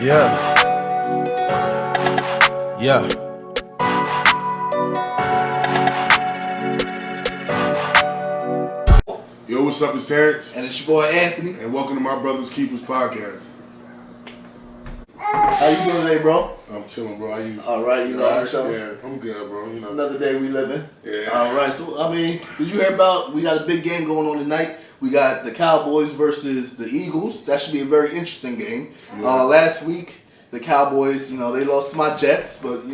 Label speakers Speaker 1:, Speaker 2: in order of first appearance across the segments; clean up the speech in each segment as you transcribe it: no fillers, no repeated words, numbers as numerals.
Speaker 1: Yeah. Yeah.
Speaker 2: Yo, what's up? It's Terrence.
Speaker 3: And it's your boy Anthony.
Speaker 2: And welcome to my Brothers Keepers podcast.
Speaker 3: How you doing today, bro?
Speaker 2: I'm chilling, bro. How you?
Speaker 3: All right, you know,
Speaker 2: right?
Speaker 3: so
Speaker 2: Yeah, I'm good, bro.
Speaker 3: it's another day we living.
Speaker 2: Yeah.
Speaker 3: All right, so I mean, did you hear about? We got a big game going on tonight. We got the Cowboys versus the Eagles. That should be a very interesting game.
Speaker 2: Yeah.
Speaker 3: Last week, the Cowboys, they lost to my Jets, but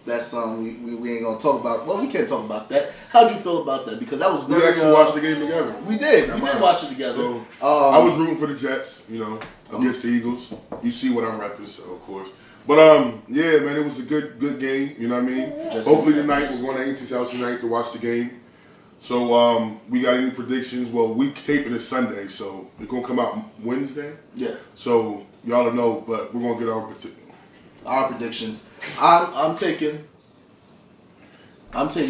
Speaker 3: that's something we ain't gonna talk about. Well, we can't talk about that. How do you feel about that? Because that was
Speaker 2: We
Speaker 3: very.
Speaker 2: actually watched the game together.
Speaker 3: We did. We did watch it together.
Speaker 2: So I was rooting for the Jets, against the Eagles. You see what I'm repping, so of course. But yeah, man, it was a good game. You know what I mean? Hopefully tonight we're going to Auntie's house tonight to watch the game. So we got any predictions? Well, we taping this Sunday, so it's gonna come out Wednesday.
Speaker 3: Yeah.
Speaker 2: So y'all don't know, but we're gonna get
Speaker 3: our predictions. I'm taking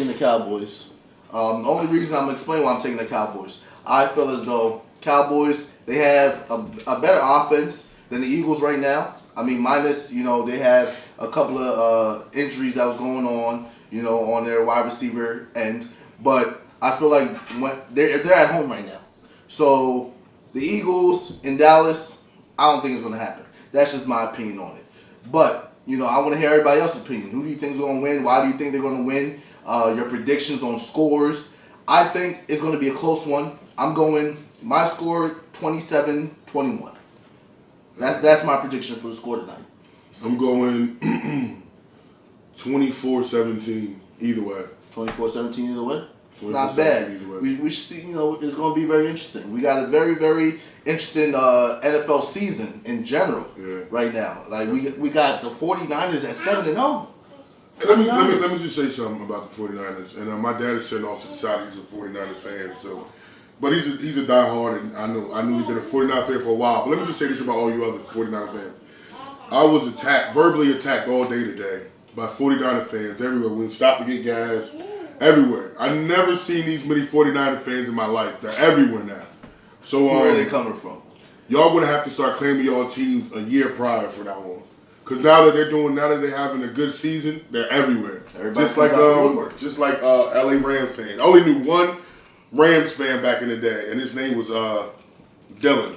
Speaker 3: the Cowboys. The only reason I'm explaining why I'm taking the Cowboys, I feel as though Cowboys, they have a better offense than the Eagles right now. I mean, minus, they have a couple of injuries that was going on, on their wide receiver end. But I feel like when they're at home right now. So the Eagles in Dallas, I don't think it's going to happen. That's just my opinion on it. But, I want to hear everybody else's opinion. Who do you think is going to win? Why do you think they're going to win? Your predictions on scores. I think it's going to be a close one. I'm going, my score, 27-21. That's my prediction for the score tonight.
Speaker 2: I'm going 24-17 either way.
Speaker 3: 24-17 either way? It's
Speaker 2: 24-17
Speaker 3: not bad.
Speaker 2: either way.
Speaker 3: We should see, it's going to be very interesting. We got a very, very interesting NFL season in general right now. Like, we got the 49ers at 7-0.
Speaker 2: Let me just say something about the 49ers. And my dad is sitting off to the side. He's a 49ers fan. So, but he's a diehard, and I knew he's been a 49 fan for a while. But let me just say this about all you other 49 fans. I was verbally attacked all day today by 49er fans everywhere. We stopped to get gas, everywhere. I never seen these many 49er fans in my life. They're everywhere now. So
Speaker 3: where are they coming from?
Speaker 2: Y'all gonna have to start claiming y'all teams a year prior from now on. Cause now that they're having a good season, they're everywhere.
Speaker 3: Everybody
Speaker 2: just like LA Rams fan. I only knew one Rams fan back in the day, and his name was Dylan.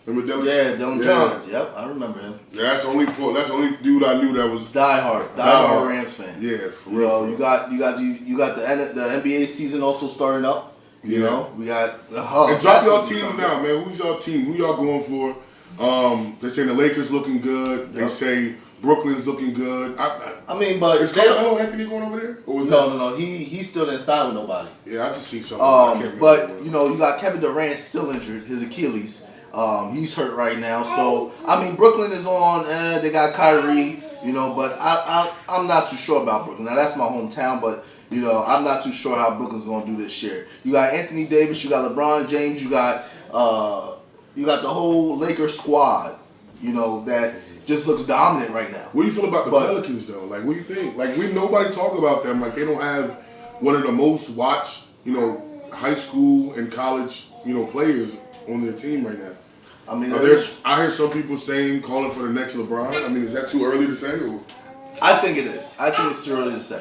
Speaker 2: Remember Dylan?
Speaker 3: Yeah, Dylan Johns. Yep, I remember him.
Speaker 2: Yeah, that's the only dude I knew that was
Speaker 3: diehard Rams fan.
Speaker 2: Yeah, for real.
Speaker 3: You got the NBA season also starting up. We got
Speaker 2: and drop y'all teams now, man. Who's y'all team? Who y'all going for? They say the Lakers looking good. They say Brooklyn's looking good.
Speaker 3: I mean, but
Speaker 2: is Carmelo Anthony going over there? Or was
Speaker 3: no. He still didn't sign with nobody.
Speaker 2: Yeah, I just see something.
Speaker 3: But you got Kevin Durant still injured, his Achilles. He's hurt right now. So I mean, Brooklyn is on. They got Kyrie. But I'm not too sure about Brooklyn. Now that's my hometown, but. I'm not too sure how Brooklyn's gonna do this year. You got Anthony Davis, you got LeBron James, you got the whole Lakers squad. That just looks dominant right now.
Speaker 2: What do you feel about the Pelicans though? Like, what do you think? Like, nobody talk about them. Like, they don't have one of the most watched, high school and college, players on their team right now.
Speaker 3: I mean,
Speaker 2: I hear some people calling for the next LeBron. I mean, is that too early to say? Or?
Speaker 3: I think it is. I think it's too early to say.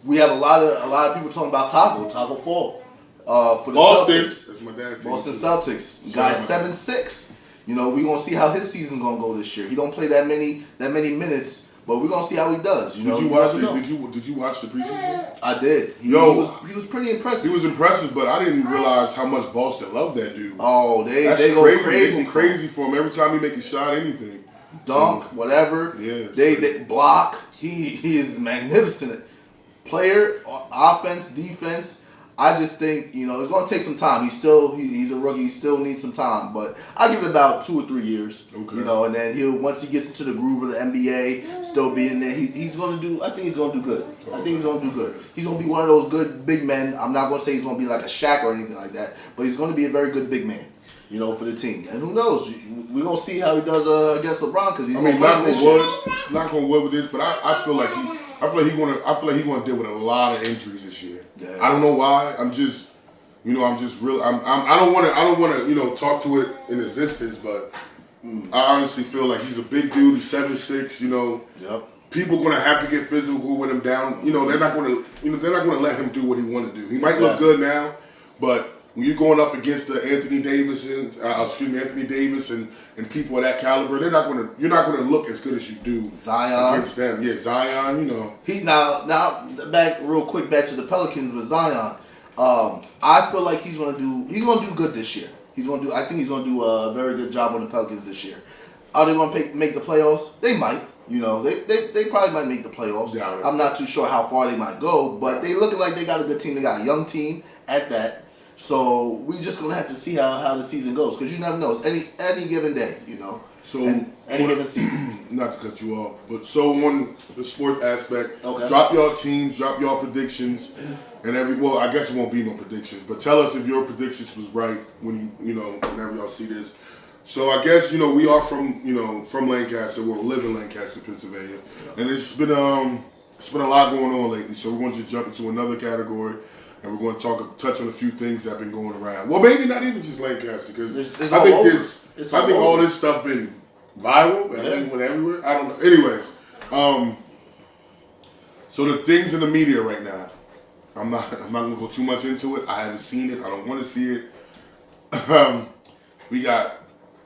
Speaker 3: We have a lot of people talking about Taco Fall for the
Speaker 2: Boston.
Speaker 3: Celtics.
Speaker 2: That's my dad's team.
Speaker 3: Boston Celtics. Guy's 7'6". We gonna see how his season's gonna go this year. He don't play that many minutes, but we're gonna see how he does.
Speaker 2: Did you watch the preseason?
Speaker 3: I did. He was pretty impressive.
Speaker 2: He was impressive, but I didn't realize how much Boston loved that dude.
Speaker 3: Oh, they go crazy.
Speaker 2: They go crazy for him every time he make a shot, anything.
Speaker 3: Dunk, whatever.
Speaker 2: Yeah.
Speaker 3: They block. He is magnificent. Player, offense, defense. I just think it's going to take some time. He's a rookie. He still needs some time, but I give it about 2 or 3 years.
Speaker 2: Okay.
Speaker 3: And then once he gets into the groove of the NBA, still being there, he's going to do. I think he's going to do good. I think he's going to do good. He's going to be one of those good big men. I'm not going to say he's going to be like a Shaq or anything like that, but he's going to be a very good big man. For the team. And who knows? We're going to see how he does against LeBron because he's going to play this year.
Speaker 2: Not going to win with this, but I feel like he's going to deal with a lot of injuries this year.
Speaker 3: Yeah.
Speaker 2: I don't know why. I don't want to talk to it in existence, but I honestly feel like he's a big dude. He's 7'6". You know,
Speaker 3: Yep.
Speaker 2: people are gonna have to get physical with him down. You know, they're not gonna let him do what he want to do. He might look good now, but when you're going up against the Anthony Davis and people of that caliber, you're not gonna look as good as you do
Speaker 3: Zion
Speaker 2: against them. Yeah, Zion. You know,
Speaker 3: he now back real quick back to the Pelicans with Zion. I feel like he's gonna do good this year. I think he's gonna do a very good job on the Pelicans this year. Are they gonna make the playoffs? They might. You know, they probably might make the playoffs.
Speaker 2: Yeah,
Speaker 3: I'm not too sure how far they might go, but they looking like they got a good team. They got a young team at that. So we just gonna have to see how the season goes, because you never know. It's any given day, you know.
Speaker 2: So
Speaker 3: any given season.
Speaker 2: Not to cut you off, but so on the sports aspect,
Speaker 3: Okay.
Speaker 2: drop y'all teams, drop y'all predictions, and I guess it won't be no predictions, but tell us if your predictions was right whenever y'all see this. So I guess we are from Lancaster. We live in Lancaster, Pennsylvania, and it's been a lot going on lately. So we're going to just jump into another category. And we're going to touch on a few things that have been going around. Well, maybe not even just Lancaster, because I think all this stuff been viral. Went everywhere. I don't know. Anyways, so the things in the media right now, I'm not going to go too much into it. I haven't seen it. I don't want to see it. We got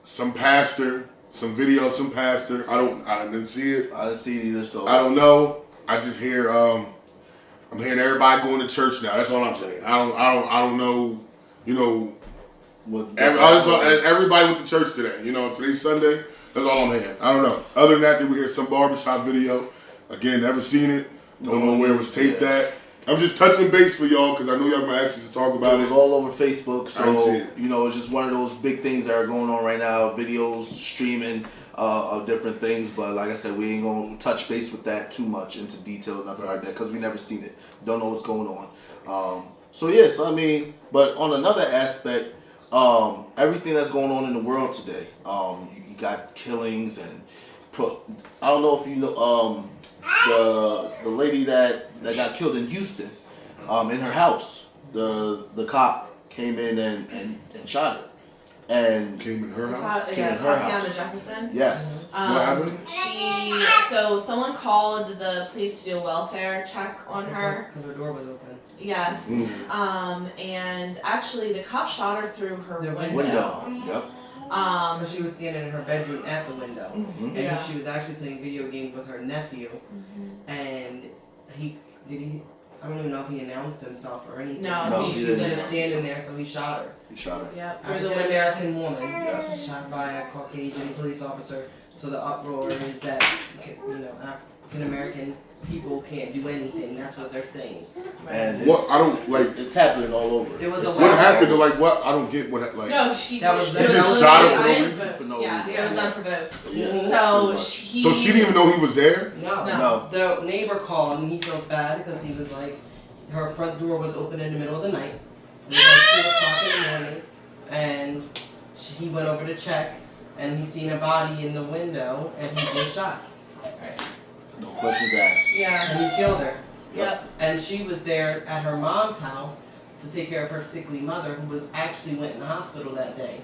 Speaker 2: some video of some pastor. I didn't see it.
Speaker 3: I didn't see it either. So
Speaker 2: I don't know. I just hear. I'm hearing everybody going to church now. That's all I'm saying. I don't know. Everybody went to church today. Today's Sunday. That's all I'm hearing. I don't know. Other than that, we hear some barbershop video. Again, never seen it. Don't know where it was taped at. I'm just touching base for y'all because I know y'all gonna ask us to talk about it.
Speaker 3: It was all over Facebook, so
Speaker 2: I didn't see it.
Speaker 3: It's just one of those big things that are going on right now. Videos, streaming of different things, but like I said, we ain't gonna touch base with that too much into detail, nothing like that, because we never seen it. Don't know what's going on. But on another aspect, everything that's going on in the world today, you got killings and I don't know if you know the lady that got killed in Houston, in her house. The cop came in and shot her. And
Speaker 2: came in her house.
Speaker 1: Tatiana Jefferson.
Speaker 3: Yes.
Speaker 2: What happened?
Speaker 1: So someone called the police to do a welfare check on her.
Speaker 4: Because her door was open.
Speaker 1: Yes. And actually the cop shot her through her window.
Speaker 3: Yep.
Speaker 4: Because she was standing in her bedroom at the window.
Speaker 1: Mm-hmm.
Speaker 4: And she was actually playing video games with her nephew. And I don't even know if he announced himself or anything.
Speaker 1: No,
Speaker 4: She was just standing there, so he shot her.
Speaker 3: He shot her.
Speaker 1: Yep.
Speaker 4: African American woman,
Speaker 3: Yes.
Speaker 4: shot by a Caucasian police officer. So the uproar is that African American people can't do anything. That's what they're saying.
Speaker 3: And
Speaker 2: What I don't like.
Speaker 3: it's happening all over.
Speaker 4: It was a
Speaker 2: What happened? To, like what? I don't get what like.
Speaker 1: No,
Speaker 4: That was-
Speaker 1: it
Speaker 4: You just
Speaker 2: shot her
Speaker 1: literally
Speaker 3: for no
Speaker 1: unprovoked.
Speaker 3: reason. For no
Speaker 1: Yeah,
Speaker 3: reason.
Speaker 1: it was unprovoked.
Speaker 3: Yeah.
Speaker 1: So
Speaker 2: So she didn't even know he was there.
Speaker 4: No. The neighbor called and he feels bad because he was like, her front door was open in the middle of the night. It was like 2 o'clock in the morning, and he went over to check, and he seen a body in the window, and he was shot.
Speaker 3: No questions asked.
Speaker 1: Yeah.
Speaker 4: And he killed her.
Speaker 1: Yep.
Speaker 4: And she was there at her mom's house to take care of her sickly mother, who was actually went in the hospital that day.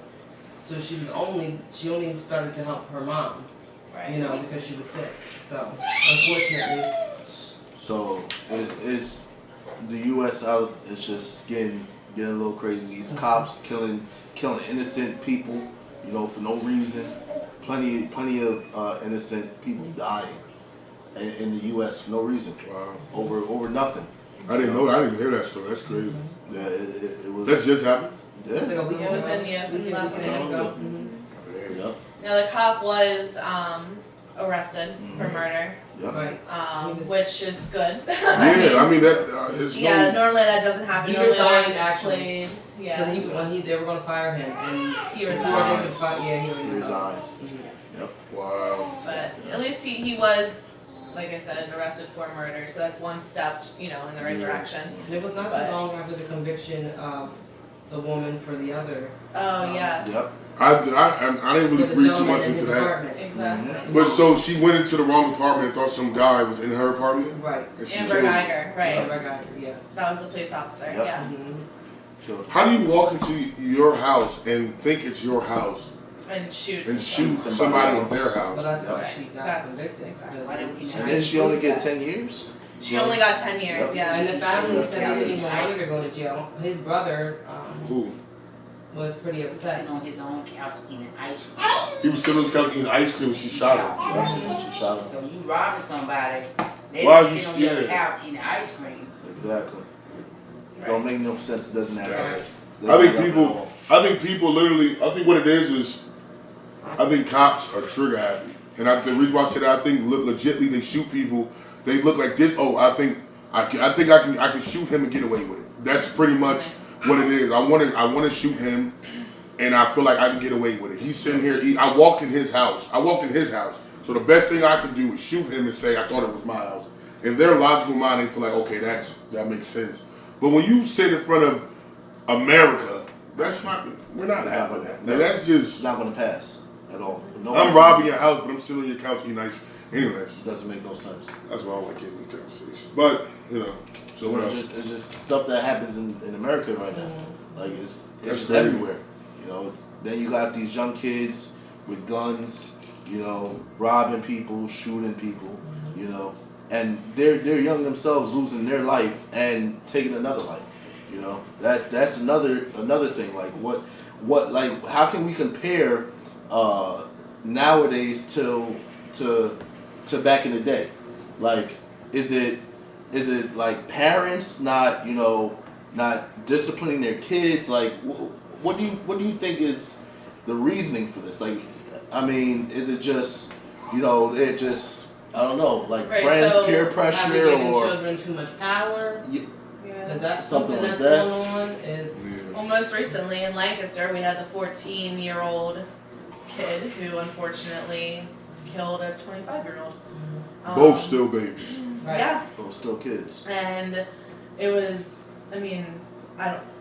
Speaker 4: So she only started to help her mom,
Speaker 1: Right.
Speaker 4: because she was sick. So unfortunately.
Speaker 3: So is the U.S. out? It's just getting a little crazy. These cops killing innocent people, for no reason. Plenty of innocent people dying in the U.S. for no reason.
Speaker 2: Wow.
Speaker 3: Over nothing.
Speaker 2: I didn't know. I didn't even hear that story. That's crazy.
Speaker 3: Yeah, it was.
Speaker 2: That just happened.
Speaker 3: Yeah.
Speaker 4: Like a week ago.
Speaker 1: Within last
Speaker 4: week
Speaker 1: week.
Speaker 4: ago.
Speaker 3: Yep.
Speaker 1: Now the cop was arrested for murder,
Speaker 3: Yep.
Speaker 4: Right.
Speaker 1: which is good.
Speaker 2: Yeah, I mean that is
Speaker 1: Yeah, normally that doesn't happen.
Speaker 4: He
Speaker 1: Normally
Speaker 4: resigned,
Speaker 1: they're
Speaker 4: actually.
Speaker 1: played-
Speaker 4: So
Speaker 1: Yeah.
Speaker 4: they were gonna fire him, and
Speaker 1: He
Speaker 4: before
Speaker 1: resigned.
Speaker 4: they could fire, he
Speaker 3: He resigned. Yep.
Speaker 2: wow.
Speaker 1: But at least he was, like I said, arrested for murder. So that's one step, in the right direction.
Speaker 4: It was not too
Speaker 1: But-
Speaker 4: long after the conviction of the woman for the other.
Speaker 1: Oh yeah.
Speaker 3: Yep.
Speaker 2: I didn't
Speaker 4: For the
Speaker 2: really read too
Speaker 4: gentleman
Speaker 2: much
Speaker 4: in
Speaker 2: into
Speaker 4: his
Speaker 2: that.
Speaker 4: apartment.
Speaker 1: Exactly.
Speaker 2: But so she went into the wrong apartment and thought some guy was in her apartment.
Speaker 4: Right.
Speaker 2: And she
Speaker 1: Amber
Speaker 2: killed him.
Speaker 1: Geiger, right?
Speaker 4: Yeah, right, right, yeah.
Speaker 1: That was the police officer.
Speaker 3: Yep.
Speaker 1: Yeah.
Speaker 4: Mhm.
Speaker 3: Killed.
Speaker 2: How do you walk into your house and think it's your house
Speaker 1: And shoot.
Speaker 2: and shoot somebody in their
Speaker 4: But
Speaker 2: house.
Speaker 4: that's why
Speaker 1: Right.
Speaker 4: she got
Speaker 1: That's
Speaker 4: convicted.
Speaker 1: exactly.
Speaker 4: because-
Speaker 5: Why didn't we
Speaker 3: And then she only get 10 years.
Speaker 1: She only got 10 years,
Speaker 3: Yep.
Speaker 1: yeah.
Speaker 4: And the family
Speaker 3: That's
Speaker 4: said they didn't
Speaker 3: nice.
Speaker 4: want her to go to jail. His brother
Speaker 2: Cool.
Speaker 4: was pretty upset.
Speaker 5: Sitting on his own couch eating ice cream.
Speaker 2: He was sitting on his couch eating ice cream when she shot him.
Speaker 3: She shot him.
Speaker 5: So you robbing somebody, they
Speaker 2: Why
Speaker 5: don't
Speaker 2: is
Speaker 5: sit
Speaker 2: you
Speaker 5: on your
Speaker 2: scared?
Speaker 5: couch eating ice cream.
Speaker 3: Exactly. Don't make no sense. Doesn't add up.
Speaker 2: I think
Speaker 3: Doesn't add up
Speaker 2: people, I think people literally, I think what it is I think cops are trigger happy. And the reason why I say that, I think legitly they shoot people, they look like this, oh, I think I can shoot him and get away with it. That's pretty much what it is. I want to shoot him, and I feel like I can get away with it. He's sitting here, I walked in his house. So the best thing I can do is shoot him and say, I thought it was my house. In their logical mind, they feel like, okay, that makes sense. But when you sit in front of America, we're not having that. Now, that's
Speaker 3: It's
Speaker 2: just,
Speaker 3: not gonna pass at all. No
Speaker 2: I'm
Speaker 3: one's
Speaker 2: robbing your house, but I'm sitting on your couch eating ice. Anyways,
Speaker 3: Doesn't make no sense.
Speaker 2: that's why I like getting in the conversation. But, so what else?
Speaker 3: It's just stuff that happens in America right now. Like it's
Speaker 2: That's
Speaker 3: just
Speaker 2: crazy.
Speaker 3: everywhere. Then you got these young kids with guns, robbing people, shooting people, and they're young themselves losing their life and taking another life. That's another thing. Like what like how can we compare nowadays to back in the day? Like is it like parents not disciplining their kids? Like what do you think is the reasoning for this? Like I mean, is it just it just I don't know, like
Speaker 1: Right,
Speaker 3: friends,
Speaker 1: so
Speaker 3: peer
Speaker 4: Are we
Speaker 3: pressure,
Speaker 4: giving
Speaker 3: or
Speaker 4: children too much power?
Speaker 3: Yeah,
Speaker 1: Yeah.
Speaker 4: Is that
Speaker 3: Something
Speaker 4: something
Speaker 3: like
Speaker 4: that's
Speaker 3: that.
Speaker 4: going on? Is
Speaker 1: Well, most recently in Lancaster, we had the 14-year-old kid who unfortunately killed a 25-year-old.
Speaker 2: Both still babies.
Speaker 4: right?
Speaker 1: Yeah,
Speaker 3: well, still kids.
Speaker 1: and it was. I mean,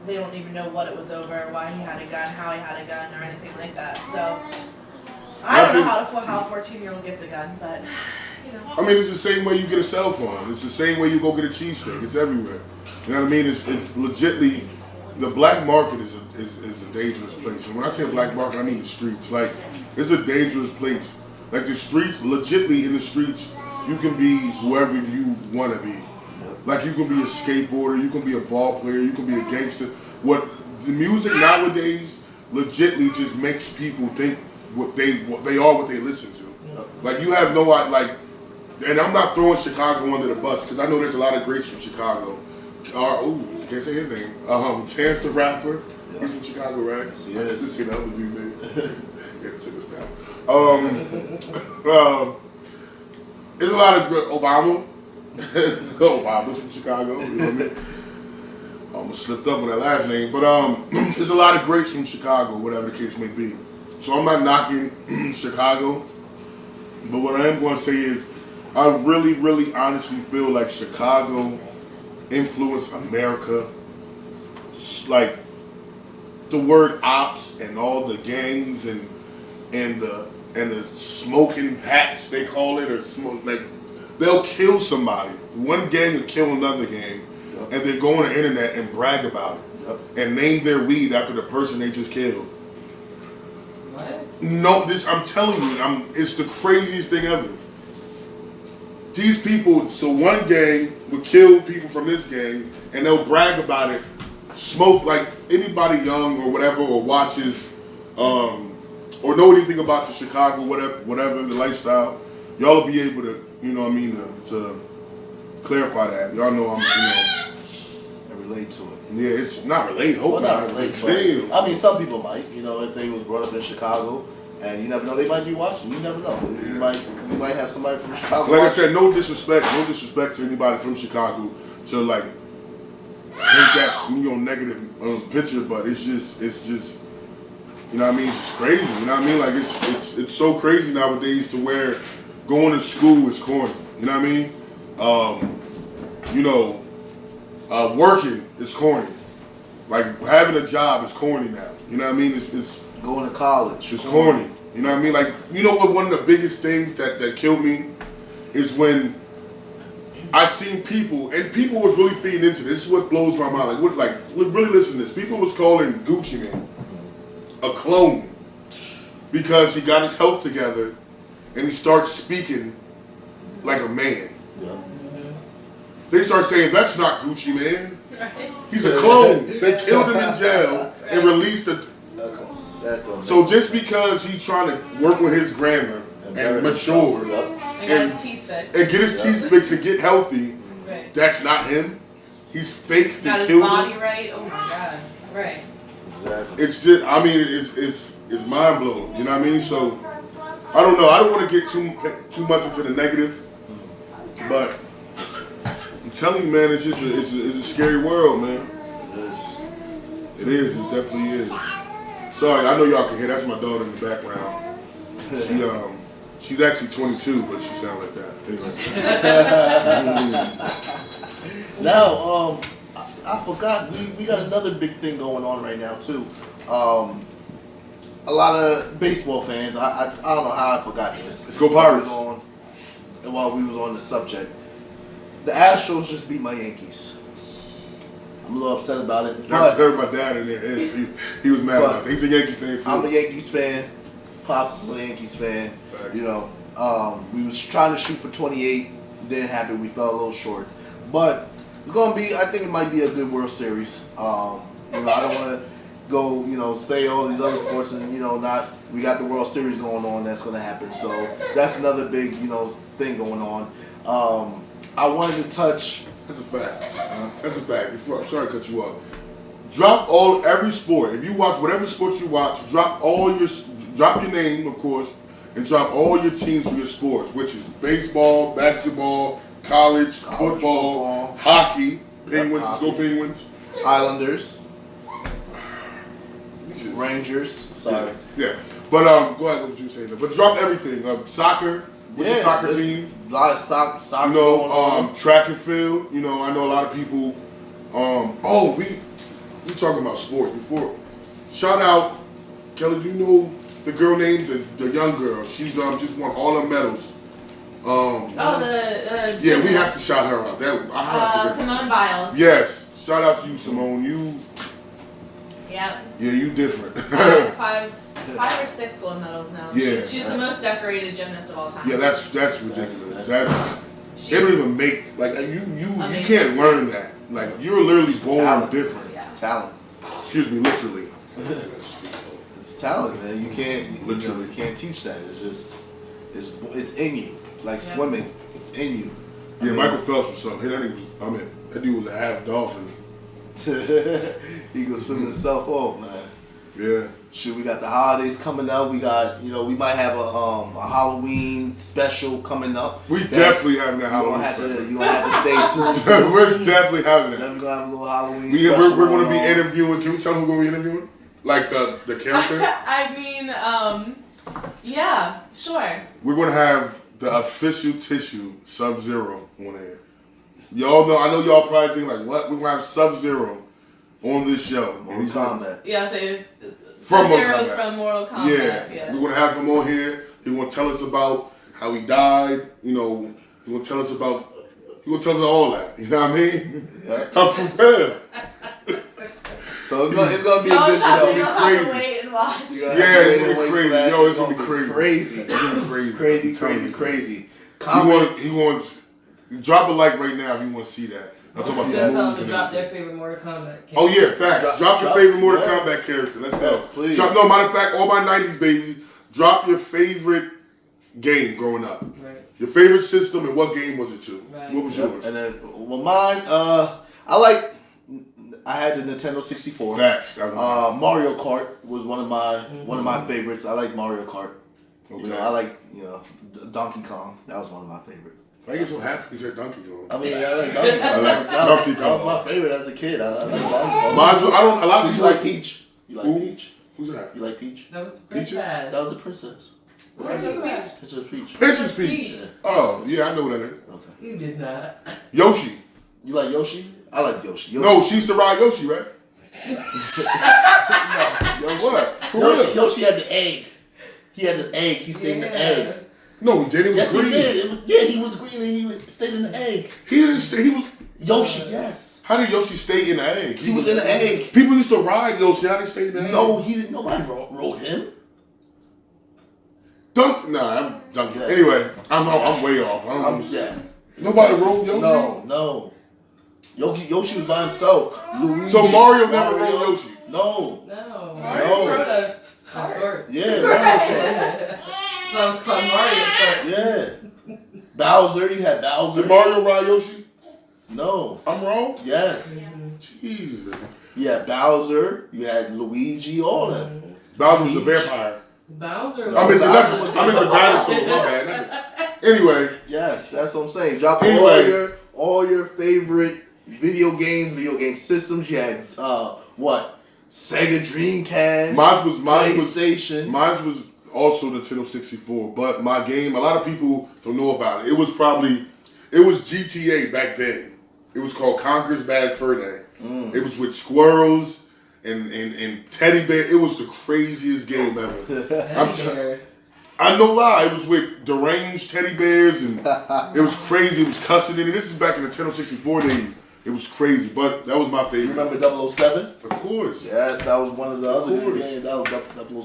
Speaker 1: they don't even know what it was over, why he had a gun, how he had a gun, or anything like that. So I don't know how a 14-year-old gets a gun, but
Speaker 2: I mean, it's the same way you get a cell phone. It's the same way you go get a cheesesteak. It's everywhere. You know what I mean? It's legitly, the black market is a dangerous place. And when I say black market, I mean the streets. Like, it's a dangerous place. Like the streets, legitly in the streets, you can be whoever you want to be. Like you can be a skateboarder, you can be a ball player, you can be a gangster. What the music nowadays legitly just makes people think what they are, what they listen to. Like you have no like, and I'm not throwing Chicago under the bus because I know there's a lot of greats from Chicago. Can't say his name. Chance the Rapper.
Speaker 3: Yeah.
Speaker 2: He's from Chicago, right?
Speaker 3: Yes, he
Speaker 2: I
Speaker 3: is.
Speaker 2: just see the other dude name. Yeah, took us down. There's a lot of good Obama. Obama's from Chicago. You know what I mean? I almost slipped up with that last name, but there's a lot of greats from Chicago, whatever the case may be. So I'm not knocking Chicago, but what I am going to say is, I really, really, honestly feel like Chicago influenced America. Like the word ops and all the gangs and the smoking packs they call it, or smoke like they'll kill somebody. One gang will kill another gang,
Speaker 3: Yep.
Speaker 2: and then go on the internet and brag about it
Speaker 3: Yep.
Speaker 2: and name their weed after the person they just killed.
Speaker 4: What?
Speaker 2: No, I'm telling you, it's the craziest thing ever. These people, so one gang would kill people from this gang, and they'll brag about it. Smoke, like anybody young or whatever, or watches, or know anything about the Chicago, whatever the lifestyle, y'all will be able to, to clarify that. Y'all know
Speaker 3: And relate to it.
Speaker 2: yeah, it's not related. Hope
Speaker 3: Well, not relate, but
Speaker 2: Damn.
Speaker 3: I mean, some people might. If they was brought up in Chicago, and you never know, they might be watching. You never know. You might have somebody from Chicago.
Speaker 2: Like I
Speaker 3: watching.
Speaker 2: said, no disrespect to anybody from Chicago to like paint that negative picture, but it's just you know what I mean, it's just crazy. You know what I mean? Like it's so crazy nowadays to where going to school is corny. You know what I mean? Working is corny. Like having a job is corny now. You know what I mean? It's
Speaker 3: Going to college.
Speaker 2: It's corny. You know what I mean? Like, what one of the biggest things that killed me is when I seen people, and people was really feeding into this. This is what blows my mind. Really listen to this. People was calling Gucci Mane a clone. because he got his health together and he starts speaking like a man.
Speaker 3: Yeah.
Speaker 2: They start saying, that's not Gucci Man.
Speaker 1: Right.
Speaker 2: He's a clone. They killed him in jail and released it. So just because he's trying to work with his grammar and mature
Speaker 1: I got his teeth fixed.
Speaker 2: and get his teeth fixed and get healthy,
Speaker 1: Right.
Speaker 2: that's not him. He's fake.
Speaker 1: Got
Speaker 2: They
Speaker 1: his
Speaker 2: killed
Speaker 1: body
Speaker 2: him.
Speaker 1: right. Oh my god. Right.
Speaker 3: Exactly.
Speaker 2: It's just, I mean, it's mind blowing. You know what I mean? So I don't know. I don't want to get too much into the negative, but I'm telling you, man, it's just it's a scary world, man. It is. It definitely is. Sorry, I know y'all can hear. That's my daughter in the background. She's actually 22, but she sounds like that. Anyway.
Speaker 3: Now, I forgot we got another big thing going on right now too. A lot of baseball fans. I don't know how I forgot this.
Speaker 2: Let's go Pirates.
Speaker 3: While we was on the subject, the Astros just beat my Yankees. I'm a little upset about it.
Speaker 2: I
Speaker 3: But
Speaker 2: heard my dad in there. He was mad about that. He's a Yankee fan too.
Speaker 3: I'm a Yankees fan. Pops is a Yankees fan.
Speaker 2: Facts.
Speaker 3: You know, we was trying to shoot for 28. Didn't happen. We fell a little short. But it's gonna be. I think it might be a good World Series. You know, I don't want to go. You know, say all these other sports and not. We got the World Series going on. That's gonna happen. So that's another big thing going on. I wanted to touch.
Speaker 2: That's a fact. That's a fact. I'm sorry to cut you off. Drop every sport. If you watch whatever sports you watch, drop your name, of course, and drop all your teams for your sports, which is baseball, basketball, college football, hockey, Penguins, let's go Penguins.
Speaker 3: Islanders,
Speaker 2: Jesus.
Speaker 3: Rangers. Sorry.
Speaker 2: Yeah. But go ahead, what you saying? But drop everything. Soccer. What's your soccer
Speaker 3: there's
Speaker 2: team?
Speaker 3: A lot of soccer
Speaker 2: You
Speaker 3: going
Speaker 2: know,
Speaker 3: on.
Speaker 2: track and field. I know a lot of people. We talking about sports before. Shout out, Kelly. Do you know the girl named the young girl? She's just won all her medals. Yeah, we have to shout her out.
Speaker 1: Simone Biles.
Speaker 2: Yes, shout out to you, Simone.
Speaker 1: Yep.
Speaker 2: Yeah, you different.
Speaker 1: Five or six gold medals now.
Speaker 2: Yeah.
Speaker 1: She's the most decorated gymnast of all time.
Speaker 2: Yeah, that's ridiculous.
Speaker 3: That's-
Speaker 2: They don't even make you
Speaker 1: Amazing.
Speaker 2: can't learn that. Like you're literally born
Speaker 3: talent.
Speaker 2: different.
Speaker 1: Yeah.
Speaker 3: It's talent.
Speaker 2: Excuse me, literally.
Speaker 3: It's talent, man. You can't
Speaker 2: Literally.
Speaker 3: you can't teach that. It's in you. Like
Speaker 1: Yeah.
Speaker 3: swimming, it's in you.
Speaker 2: Yeah, Michael Phelps was something. That dude was a half dolphin.
Speaker 3: He can swim himself off, man.
Speaker 2: Yeah.
Speaker 3: Shoot, we got the holidays coming up. We got, we might have a Halloween special coming up.
Speaker 2: We definitely having that
Speaker 3: You
Speaker 2: Halloween
Speaker 3: don't have
Speaker 2: special.
Speaker 3: to. You don't have to stay tuned. to
Speaker 2: We're definitely having
Speaker 3: Then
Speaker 2: that.
Speaker 3: we're gonna have a little Halloween.
Speaker 2: We're
Speaker 3: special
Speaker 2: going to be
Speaker 3: on.
Speaker 2: interviewing. Can we tell them who we're going to be interviewing? Like the character?
Speaker 1: I mean, yeah, sure.
Speaker 2: We're going to have the official tissue Sub-Zero on air. Y'all know, I know y'all probably think like, what? We're going to have Sub-Zero on this show. And
Speaker 3: Mortal
Speaker 2: he's gonna-
Speaker 3: Kombat.
Speaker 1: Yeah, so
Speaker 2: From Mortal
Speaker 1: Sub-Zero's
Speaker 2: Kombat.
Speaker 1: from Mortal Kombat.
Speaker 2: Yeah,
Speaker 1: Yes.
Speaker 2: we're gonna have him on here. He's gonna tell us about how he died. He's gonna tell us about. He's gonna tell us all that. You know what I mean?
Speaker 3: Yeah.
Speaker 2: I'm prepared.
Speaker 3: So it's gonna be a
Speaker 1: Y'all
Speaker 3: good
Speaker 1: just have
Speaker 3: show.
Speaker 1: to, y'all have
Speaker 2: crazy.
Speaker 1: to wait and watch.
Speaker 3: You
Speaker 2: Yeah,
Speaker 3: gotta have to
Speaker 2: it's
Speaker 3: wait
Speaker 2: gonna be
Speaker 3: for
Speaker 2: crazy.
Speaker 3: that.
Speaker 2: Yo, it's gonna be crazy.
Speaker 3: Crazy.
Speaker 2: It's gonna be crazy.
Speaker 3: Crazy,
Speaker 2: I'm telling you.
Speaker 3: crazy.
Speaker 2: He wants. Drop a like right now if you want to see that. I'm talking about
Speaker 3: Yeah,
Speaker 2: the
Speaker 4: Tell them
Speaker 2: moves
Speaker 4: to
Speaker 2: and
Speaker 4: drop
Speaker 2: everything.
Speaker 4: their favorite Mortal Kombat.
Speaker 2: Oh yeah, facts. Drop your favorite Mortal
Speaker 3: yeah.
Speaker 2: Kombat character. Let's
Speaker 3: Yes,
Speaker 2: go.
Speaker 3: please.
Speaker 2: No, matter of fact, all my '90s babies. Drop your favorite game growing up.
Speaker 4: Right.
Speaker 2: Your favorite system and what game was it to?
Speaker 4: Right.
Speaker 2: What was
Speaker 3: Yep.
Speaker 2: yours?
Speaker 3: And then, mine, I had the Nintendo 64.
Speaker 2: Facts. That was
Speaker 3: Mario Kart was one of my favorites. I like Mario Kart.
Speaker 2: okay.
Speaker 3: I like Donkey Kong. That was one of my favorites.
Speaker 2: I get so happy you said Donkey Kong.
Speaker 3: I mean, I like Donkey Kong.
Speaker 2: I like
Speaker 3: That
Speaker 2: Donkey
Speaker 3: was
Speaker 2: Kong.
Speaker 3: my favorite as a kid. I like Donkey Kong.
Speaker 2: Mine's, I don't. A lot of
Speaker 3: Did you
Speaker 2: people
Speaker 3: like
Speaker 2: like
Speaker 3: Peach? You like
Speaker 2: Who?
Speaker 3: Peach?
Speaker 2: Who's that?
Speaker 3: You like Peach?
Speaker 4: That was
Speaker 2: Peaches?
Speaker 4: bad.
Speaker 3: That was the princess.
Speaker 4: Princess Peach.
Speaker 3: Princess Peach.
Speaker 2: Princess Peach.
Speaker 3: Yeah.
Speaker 2: Oh yeah, I know that. Is.
Speaker 3: Okay.
Speaker 4: You did not.
Speaker 2: Yoshi.
Speaker 3: You like Yoshi? I like Yoshi.
Speaker 2: No, she used to ride Yoshi, right?
Speaker 3: Yoshi.
Speaker 2: What? For
Speaker 3: Yoshi,
Speaker 2: real?
Speaker 3: Yoshi had the egg. He had the egg. He stayed in the egg.
Speaker 2: No, he did. He was
Speaker 3: Yes,
Speaker 2: green.
Speaker 3: he did. Yeah, he was green and he stayed in the egg.
Speaker 2: He didn't stay. He was.
Speaker 3: Yoshi, yes.
Speaker 2: How did Yoshi stay in the egg?
Speaker 3: He was in the egg.
Speaker 2: People used to ride Yoshi. How did he stay in the egg?
Speaker 3: No, he didn't. Nobody rode him.
Speaker 2: I'm dunking. Anyway, I'm way off.
Speaker 3: Yeah.
Speaker 2: Nobody rolled Yoshi?
Speaker 3: No. Yoshi was by himself. Luigi,
Speaker 2: So Mario never rolled Yoshi?
Speaker 3: No.
Speaker 4: No.
Speaker 1: Mario wrote a
Speaker 4: I'm
Speaker 1: card.
Speaker 4: short.
Speaker 3: Yeah, Mario.
Speaker 4: So it's called Mario Kart.
Speaker 3: Yeah. Bowser, you had Bowser.
Speaker 2: Did Mario ride Yoshi?
Speaker 3: No.
Speaker 2: I'm wrong?
Speaker 3: Yes.
Speaker 2: Jesus.
Speaker 3: You had Bowser, you had Luigi, all them.
Speaker 2: Bowser was a vampire.
Speaker 4: Bowser.
Speaker 2: I mean,
Speaker 3: Bowser
Speaker 2: the dinosaur. My bad. Anyway,
Speaker 3: Yes, that's what I'm saying. Drop
Speaker 2: Anyway.
Speaker 3: all your favorite video game systems. You had what? Sega Dreamcast.
Speaker 2: mine
Speaker 3: PlayStation.
Speaker 2: was also Nintendo 64. But my game, a lot of people don't know about it. It was GTA back then. It was called Conker's Bad Fur Day. It was with squirrels and teddy bear. It was the craziest game ever. I know why. It was with deranged teddy bears and it was crazy. It was cussing in it. This is back in the Nintendo 64 days. It was crazy, but that was my
Speaker 3: You
Speaker 2: favorite.
Speaker 3: remember 007?
Speaker 2: Of course.
Speaker 3: Yes, that was one of the other
Speaker 2: course.
Speaker 3: games. That was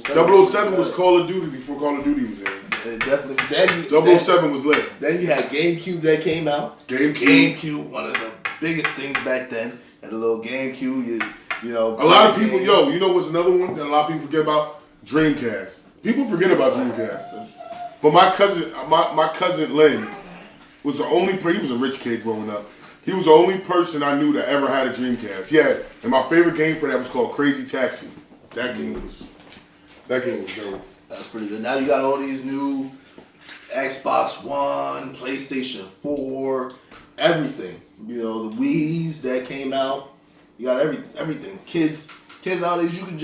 Speaker 3: 007.
Speaker 2: 007 was Call of Duty before Call of Duty was in.
Speaker 3: It definitely. Then
Speaker 2: 007 was lit.
Speaker 3: Then you had GameCube that came out.
Speaker 2: GameCube.
Speaker 3: One of the biggest things back then. Had a little GameCube. You know.
Speaker 2: A lot of people, you know what's another one that a lot of people forget about? Dreamcast. People forget about Dreamcast. But my cousin Len was the only he was a rich kid growing up. He was the only person I knew that ever had a Dreamcast. Yeah, and my favorite game for that was called Crazy Taxi. That game was dope.
Speaker 3: That's pretty good. Now you got all these new Xbox One, PlayStation 4, everything. You know, the Wii's that came out. You got everything. Kids nowadays, you can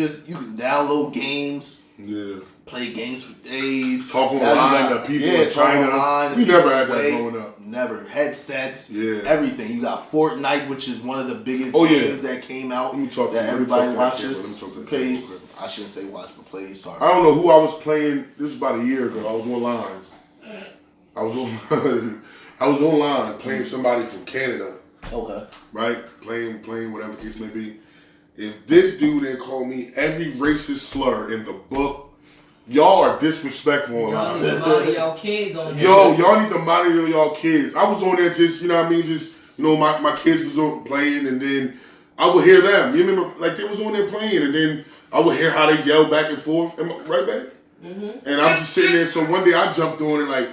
Speaker 3: download games,
Speaker 2: Yeah.
Speaker 3: play games for days.
Speaker 2: Talk
Speaker 3: Now
Speaker 2: online
Speaker 3: you
Speaker 2: to people in China.
Speaker 3: online,
Speaker 2: We never had that
Speaker 3: play.
Speaker 2: growing up.
Speaker 3: Never. Headsets.
Speaker 2: Yeah.
Speaker 3: Everything. You got Fortnite, which is one of the biggest
Speaker 2: Oh, yeah.
Speaker 3: games that came out.
Speaker 2: Let me talk to
Speaker 3: that
Speaker 2: you.
Speaker 3: everybody
Speaker 2: Let me talk to that
Speaker 3: watches,
Speaker 2: camera.
Speaker 3: plays. I shouldn't say watch, but plays. Sorry.
Speaker 2: I don't know who I was playing. This was about a year ago. I was online. I was online playing somebody from Canada,
Speaker 3: Okay.
Speaker 2: right? Playing whatever case may be. If this dude didn't call me every racist slur in the book, y'all are disrespectful
Speaker 4: Y'all
Speaker 2: online.
Speaker 4: need to monitor y'all kids on there.
Speaker 2: Y'all need to monitor y'all kids. I was on there just, you know what I mean, just, you know, my kids was on playing and then I would hear them. You remember, like they was on there playing and then I would hear how they yell back and forth. Am I right back?
Speaker 4: Mm-hmm.
Speaker 2: And I'm just sitting there. So one day I jumped on it like,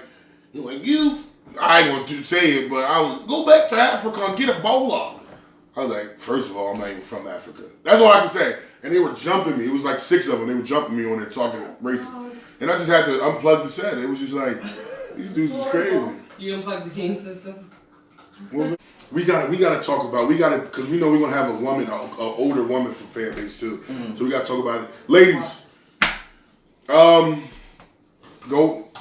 Speaker 2: I ain't gonna say it, but I was, go back to Africa and get a bowler. I was like, first of all, I'm not even from Africa. That's all I can say. And they were jumping me. It was like 6 of them. They were jumping me on there talking racist. And I just had to unplug the set. It was just like, these dudes is crazy.
Speaker 4: You unplug the king system?
Speaker 2: Well, we gotta talk about, because we know we're gonna have a woman, an older woman for fan base too. So we gotta talk about it. Ladies, go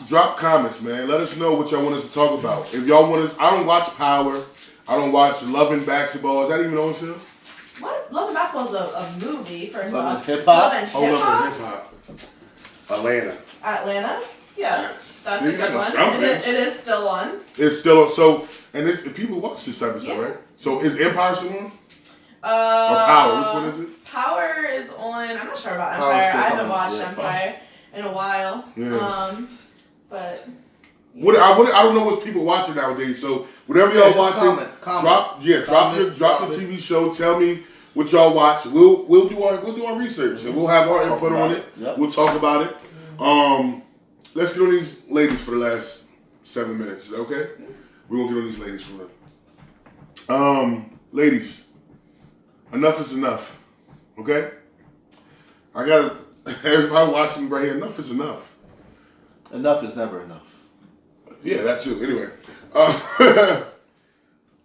Speaker 2: drop comments, man. Let us know what y'all want us to talk about. If y'all want us, I don't watch Power. I don't watch Love and Basketball. Is that even on still?
Speaker 1: What? Love and Basketball is a movie, first
Speaker 3: Love
Speaker 1: off.
Speaker 3: and Hip Hop?
Speaker 1: Love and
Speaker 2: Oh,
Speaker 1: Hip
Speaker 2: Love
Speaker 1: Hop?
Speaker 2: and Hip Hop. Atlanta.
Speaker 1: Atlanta? Yes. That's
Speaker 2: See,
Speaker 1: a good
Speaker 2: I know
Speaker 1: one.
Speaker 2: something.
Speaker 1: It is still on.
Speaker 2: It's still so, and people watch this type of stuff,
Speaker 1: Yeah.
Speaker 2: right? So is Empire still on? Or
Speaker 1: Or
Speaker 2: Power? Which one is it?
Speaker 1: Power is on. I'm not sure about
Speaker 3: Power's
Speaker 1: Empire.
Speaker 3: still
Speaker 1: I haven't
Speaker 3: coming.
Speaker 1: watched
Speaker 3: Yeah,
Speaker 1: Empire in a while.
Speaker 2: Yeah.
Speaker 1: But
Speaker 2: I don't know what people watching nowadays. So whatever y'all
Speaker 3: just
Speaker 2: watching,
Speaker 3: comment.
Speaker 2: drop
Speaker 3: Comment.
Speaker 2: the TV show. Tell me what y'all watch. We'll do our research and we'll have our
Speaker 3: Talk
Speaker 2: input
Speaker 3: about
Speaker 2: on
Speaker 3: it.
Speaker 2: it.
Speaker 3: Yep.
Speaker 2: We'll talk about it. Let's get on these ladies for the last 7 minutes. Is that okay? We're gonna get on these ladies for real. Ladies, enough is enough. Okay? I gotta everybody watching right here, enough is enough.
Speaker 3: Enough is never enough.
Speaker 2: Yeah, that too. Anyway,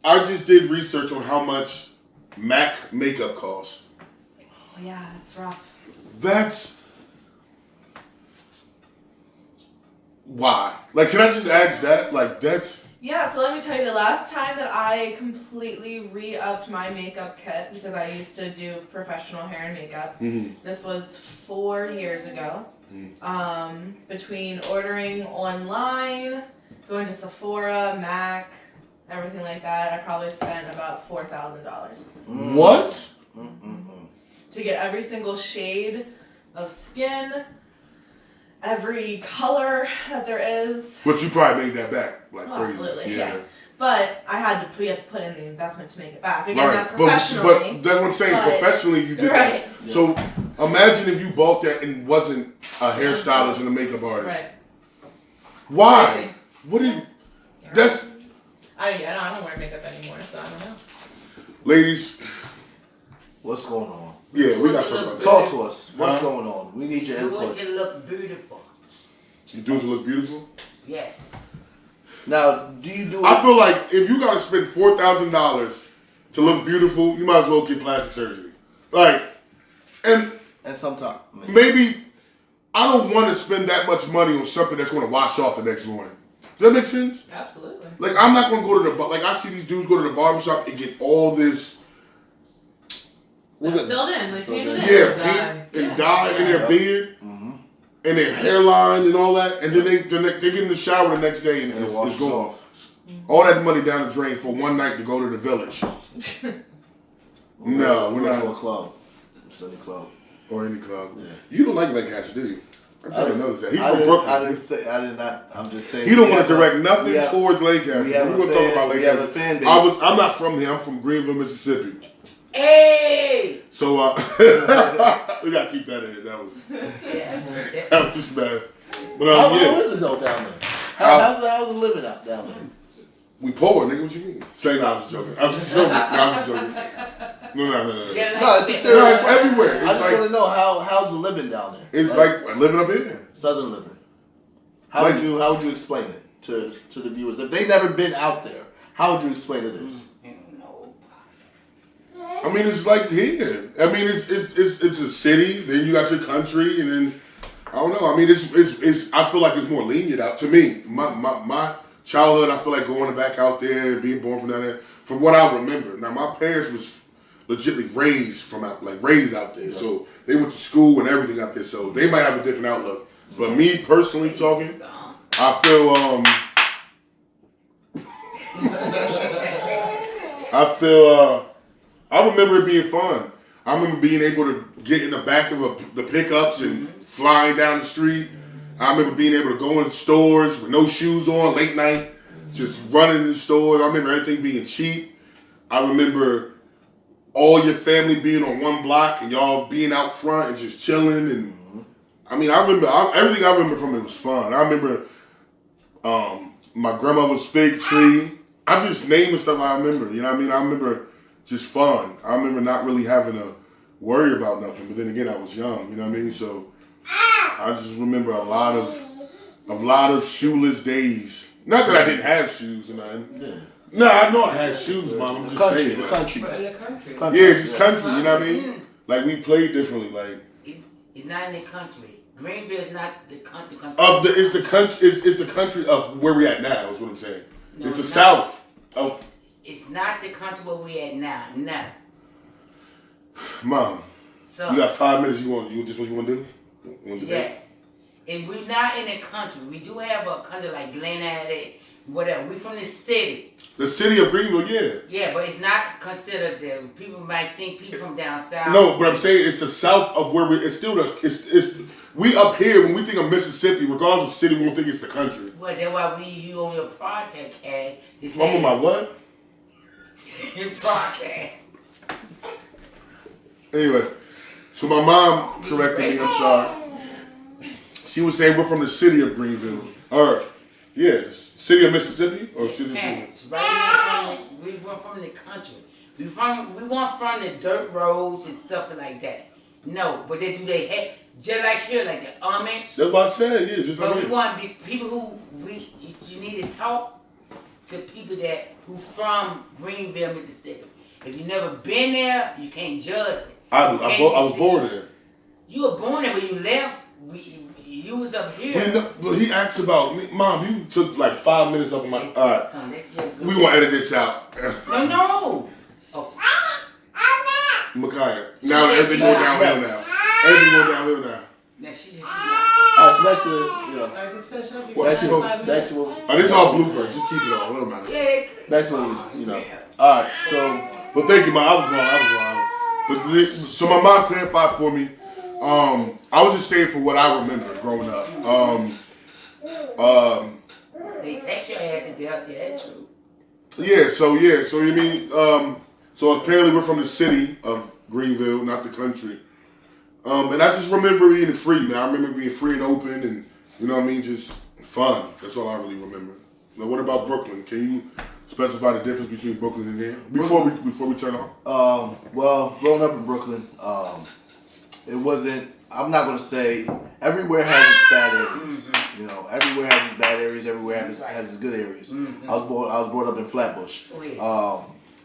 Speaker 2: I just did research on how much MAC makeup costs.
Speaker 1: oh yeah, it's rough.
Speaker 2: That's why. Like, can I just ask that? Like, that's
Speaker 1: Yeah, so let me tell you, the last time that I completely re-upped my makeup kit, because I used to do professional hair and makeup, this was 4 years ago. Between ordering online, going to Sephora, MAC, everything like that, I probably spent about $4,000
Speaker 2: what?
Speaker 1: to get every single shade of skin every color that there is.
Speaker 2: But you probably made that back like
Speaker 1: Oh,
Speaker 2: crazy.
Speaker 1: absolutely, yeah. But we have to put in the investment to make it back. Again,
Speaker 2: Right,
Speaker 1: that's
Speaker 2: but
Speaker 1: professionally.
Speaker 2: that's what I'm saying.
Speaker 1: but-
Speaker 2: Professionally, you did
Speaker 1: Right.
Speaker 2: that. So imagine if you bought that and wasn't a hairstylist and a makeup artist.
Speaker 1: Right.
Speaker 2: Why?
Speaker 1: Crazy.
Speaker 2: What is? That's
Speaker 1: I don't wear makeup anymore, so I don't know.
Speaker 2: ladies.
Speaker 3: What's going on?
Speaker 2: Yeah, we gotta talk about that.
Speaker 3: Talk to us. What's
Speaker 2: Huh?
Speaker 3: going on? We need your
Speaker 5: Do it
Speaker 3: input.
Speaker 5: to look beautiful.
Speaker 2: You do it to look beautiful.
Speaker 5: Yes.
Speaker 3: Now, do you do
Speaker 2: I
Speaker 3: it?
Speaker 2: feel like if you gotta spend $4,000 to look beautiful, you might as well get plastic surgery. Like, and
Speaker 3: And sometimes.
Speaker 2: maybe I don't want to spend that much money on something that's going to wash off the next morning. Does that make sense?
Speaker 1: Absolutely.
Speaker 2: Like, I'm not going to go to the like I see these dudes go to the barbershop and get all this. What's that?
Speaker 1: Filled in, like painted in.
Speaker 2: Yeah,
Speaker 4: Dye.
Speaker 2: paint and
Speaker 1: Yeah.
Speaker 2: dye in their
Speaker 3: Yeah.
Speaker 2: beard
Speaker 3: Mm-hmm.
Speaker 2: and their hairline and all that, and then they get in the shower the next day and
Speaker 3: And
Speaker 2: it's
Speaker 3: wash
Speaker 2: gone.
Speaker 3: off.
Speaker 2: All that money down the drain for one night to go to the village. No, we're
Speaker 3: We're to a
Speaker 2: not.
Speaker 3: club. Sunny club.
Speaker 2: Or any club.
Speaker 3: Yeah.
Speaker 2: You don't like Lancaster, do you? I'm trying to notice that. He's
Speaker 3: I
Speaker 2: from
Speaker 3: didn't- I
Speaker 2: Brooklyn.
Speaker 3: didn't say. I did not. I'm just saying.
Speaker 2: He don't
Speaker 3: we
Speaker 2: want to
Speaker 3: have a-
Speaker 2: direct nothing
Speaker 3: we have-
Speaker 2: towards Lancaster.
Speaker 3: we have
Speaker 2: We're
Speaker 3: a
Speaker 2: going to talk
Speaker 3: fan-
Speaker 2: about
Speaker 3: we have a
Speaker 2: Lancaster.
Speaker 3: fan base.
Speaker 2: I'm not from here. I'm from Greenville, Mississippi.
Speaker 5: Hey!
Speaker 2: So we got to keep that in. That was
Speaker 5: Yes.
Speaker 2: that was bad. But
Speaker 3: How
Speaker 2: yeah,
Speaker 3: is it though down there? How's it living out down there?
Speaker 2: we poor, nigga. What you mean? Say no, I'm just joking. I'm just joking. No, I'm just joking. No.
Speaker 5: Just
Speaker 3: No, it's a
Speaker 5: like
Speaker 3: serious
Speaker 2: No, it's
Speaker 3: question.
Speaker 2: everywhere.
Speaker 3: I
Speaker 2: It's
Speaker 3: just
Speaker 2: like
Speaker 3: want to know how's the living down there?
Speaker 2: it's like living up here.
Speaker 3: Southern living. How
Speaker 2: Like-
Speaker 3: would you explain it to the viewers if they've never been out there? How would you explain it is?
Speaker 5: No.
Speaker 2: I mean, it's like here. I mean, it's a city. Then you got your country, and then I don't know. I mean, it's. I feel like it's more lenient out to me. My childhood, I feel like going back out there, being born from down there. From what I remember, now my parents was legitimately raised out there, so they went to school and everything out there. So they might have a different outlook. But me personally talking, I feel I remember it being fun. I remember being able to get in the back of the pickups and flying down the street. I remember being able to go in stores with no shoes on, late night, just running in the stores. I remember everything being cheap. I remember all your family being on one block and y'all being out front and just chilling. And I mean, everything I remember from it was fun. I remember my grandmother's fig tree. I'm just naming stuff I remember. You know what I mean? I remember just fun. I remember not really having to worry about nothing. But then again, I was young. You know what I mean? So I just remember a lot of shoeless days. Not that I didn't have shoes or nothing.
Speaker 3: Yeah.
Speaker 2: No, I know I had shoes, Mom. I'm
Speaker 3: The
Speaker 2: just
Speaker 3: country,
Speaker 2: saying.
Speaker 3: the
Speaker 2: like-
Speaker 3: country.
Speaker 4: But in the country.
Speaker 2: Yeah, it's just country. You know what I mean? Like we played differently. Like
Speaker 5: It's not in the country. Greenville is not the country.
Speaker 2: it's the country. It's the country of where we at now. Is what I'm saying.
Speaker 5: No,
Speaker 2: It's the
Speaker 5: not.
Speaker 2: South. Oh,
Speaker 5: It's not the country where we at now. No.
Speaker 2: Mom,
Speaker 5: So
Speaker 2: you got 5 minutes. You just what you want to do? You wanna do that?
Speaker 5: yes, and we're not in the country. We do have a country like Glen Addy, whatever. We from the city.
Speaker 2: The city of Greenville, yeah.
Speaker 5: Yeah, but it's not considered there. People might think people from down south.
Speaker 2: No, but I'm saying it's the south of where it's still it's we up here when we think of Mississippi, regardless of city, we don't think it's the country.
Speaker 5: Well, that's why you on your project had to
Speaker 2: I'm
Speaker 5: say
Speaker 2: on my what?
Speaker 5: your podcast.
Speaker 2: Anyway, so my mom corrected me. I'm sorry. She was saying we're from the city of Greenville, or city of Mississippi, or city of Greenville.
Speaker 5: Thanks. Right? We from the country. We want from the dirt roads and stuff like that. No, but they do they have just like here, like the Amish.
Speaker 2: That's what I said. Yeah, just like
Speaker 5: But we
Speaker 2: here.
Speaker 5: want to be people who you need to talk to people who from Greenville, Mississippi. If you never been there, you can't judge it.
Speaker 2: I
Speaker 5: You
Speaker 2: was
Speaker 5: can't see.
Speaker 2: born there.
Speaker 5: You were born there, but you left. You was up here.
Speaker 2: But he asked about me. Mom, you took like 5 minutes up on my. All right,
Speaker 5: Son, yeah,
Speaker 2: we gonna edit this out.
Speaker 5: No. Oh,
Speaker 2: Micaiah. Now
Speaker 5: said
Speaker 2: everything
Speaker 5: she
Speaker 2: going
Speaker 5: not.
Speaker 2: downhill now. Everything going downhill now.
Speaker 5: now she just.
Speaker 3: Alright, so back to
Speaker 4: Alright, just finish up.
Speaker 2: Well,
Speaker 3: back to
Speaker 2: that's
Speaker 3: back to what
Speaker 2: Oh, this is all Bluefer. Just keep it all. It don't matter.
Speaker 5: Yeah.
Speaker 3: back to what was Alright, so
Speaker 2: But thank you, Mom. I was wrong. But so my mom clarified for me I was just staying for what I remember growing up.
Speaker 5: They text your ass and they're true.
Speaker 2: So you mean, so apparently we're from the city of Greenville, not the country. And I just remember being free, man. I remember being free and open and, you know what I mean, just fun. That's all I really remember. Now, what about Brooklyn? Can you specify the difference between Brooklyn and here? Before we turn on?
Speaker 3: Well, growing up in Brooklyn, it wasn't, I'm not going to say, everywhere has its bad areas. You know, everywhere has its bad areas, everywhere has its good areas. I was brought up in Flatbush.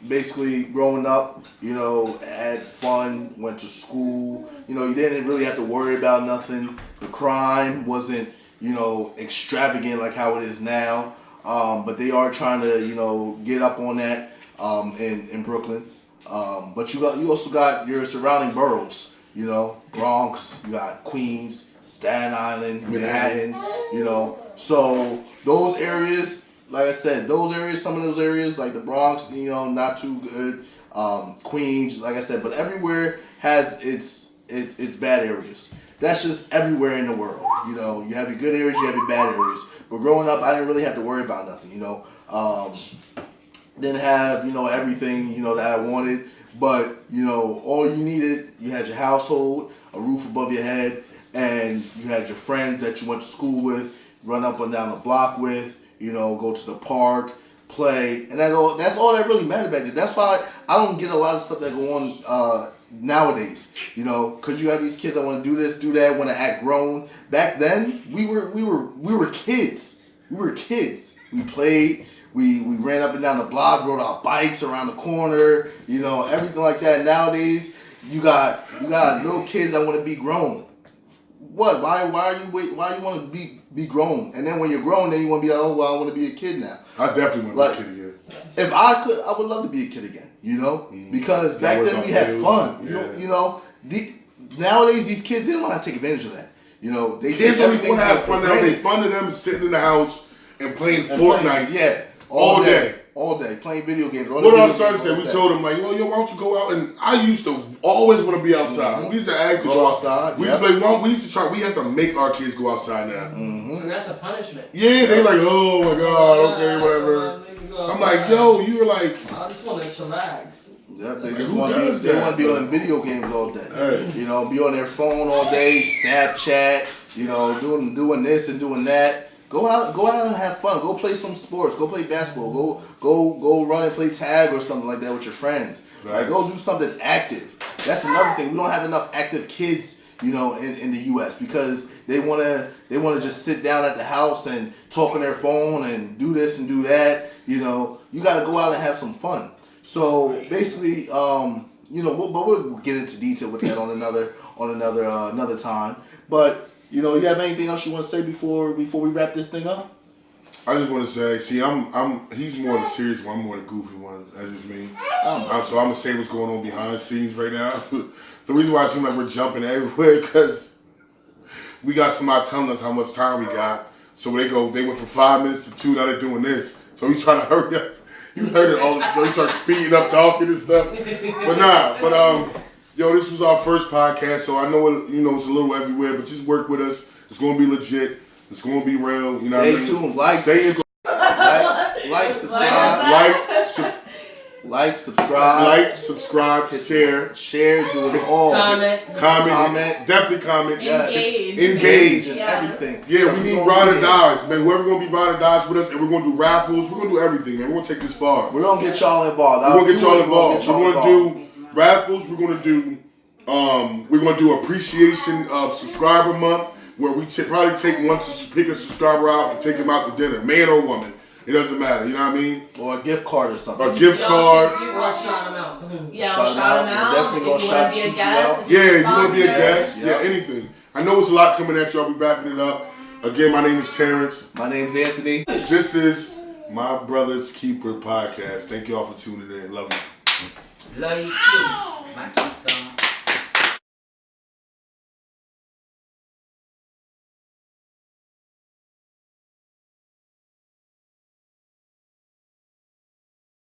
Speaker 3: Basically, growing up, you know, had fun, went to school. You know, you didn't really have to worry about nothing. The crime wasn't, you know, extravagant like how it is now. But they are trying to, you know, get up on that in Brooklyn. But you also got your surrounding boroughs. You know, Bronx, you got Queens, Staten Island, Manhattan, you know. So those areas, like I said, some of those areas, like the Bronx, you know, not too good. Queens, like I said, but everywhere has its bad areas. That's just everywhere in the world. You know, you have your good areas, you have your bad areas. But growing up, I didn't really have to worry about nothing, you know. Didn't have, you know, everything, you know, that I wanted. But, you know, all you needed, you had your household, a roof above your head, and you had your friends that you went to school with, run up and down the block with, you know, go to the park, play. And that's all that really mattered back then. That's why I don't get a lot of stuff that go on nowadays, you know, because you have these kids that want to do this, do that, want to act grown. Back then, we were kids. We were kids. We played. We ran up and down the block, rode our bikes around the corner, you know, everything like that. Nowadays, you got little kids that want to be grown. What? Why you want to be grown? And then when you're grown, then you want to be like, oh well, I want to be a kid now.
Speaker 2: I definitely want to be a kid again.
Speaker 3: If I could, I would love to be a kid again. You know, because back then we had fun. You know, nowadays these kids, they don't know how to take advantage of that. You know, they
Speaker 2: kids
Speaker 3: take everything
Speaker 2: want to have fun nowadays.
Speaker 3: granted.
Speaker 2: Fun to them is sitting in the house and playing Fortnite.
Speaker 3: All day playing video games.
Speaker 2: What our son said, we told him like, yo, why don't you go out? And I used to always want to be outside. We used to ask to
Speaker 3: go outside.
Speaker 2: We used to play. We used to try. We have to make our kids go outside now.
Speaker 4: And that's a punishment.
Speaker 2: Yeah, they like, oh my god, okay, whatever. I'm like, yo, you were like,
Speaker 4: I just want to chillax.
Speaker 3: Yep, they just want to be on video games all day.
Speaker 2: Hey.
Speaker 3: You know, be on their phone all day, Snapchat. You know, doing this and doing that. Go out and have fun. Go play some sports. Go play basketball. Go run and play tag or something like that with your friends.
Speaker 2: Right.
Speaker 3: Like, go do something active. That's another thing. We don't have enough active kids, you know, in the U.S. because they wanna just sit down at the house and talk on their phone and do this and do that. You know, you gotta go out and have some fun. So basically, you know, but we'll get into detail with that on another time. But you know, you have anything else you want to say before we wrap this thing up?
Speaker 2: I just want to say, see, he's more the serious one, I'm more the goofy one. That's just me. So I'm gonna say what's going on behind the scenes right now. The reason why it seems like we're jumping everywhere because we got somebody telling us how much time we got. So they went from 5 minutes to 2. Now they're doing this. So he's trying to hurry up. You heard it all. So he started speeding up, talking and stuff. Yo, this was our first podcast, so I know it's a little everywhere, but just work with us. It's gonna be legit. It's gonna be real. You know what I mean?
Speaker 3: Stay tuned.
Speaker 2: Subscribe, share,
Speaker 3: do it all.
Speaker 4: Comment,
Speaker 2: definitely comment.
Speaker 1: Engage
Speaker 3: in everything.
Speaker 2: Yeah, we need ride or dies, man. Whoever gonna be ride or dies with us, and we're gonna do raffles. We're gonna do everything, man. We're gonna take this far.
Speaker 3: We're gonna get y'all involved.
Speaker 2: We're gonna do raffles. We're gonna do appreciation of subscriber month where we probably take one to pick a subscriber out and take him out to dinner, man or woman. It doesn't matter, you know what I mean?
Speaker 3: Or a gift card or something.
Speaker 2: A gift card.
Speaker 4: You want to shout them out.
Speaker 1: Yeah, I'll shout them out.
Speaker 3: Definitely
Speaker 1: if you want to be a guest.
Speaker 2: Yeah, if you want to be a guest.
Speaker 3: Yeah.
Speaker 2: Yeah, anything. I know it's a lot coming at you. I'll be wrapping it up. Again, my name is Terrence.
Speaker 3: My name's Anthony.
Speaker 2: This is My Brother's Keeper podcast. Thank you all for tuning in. Love you.
Speaker 5: Love you too. My 2 cents.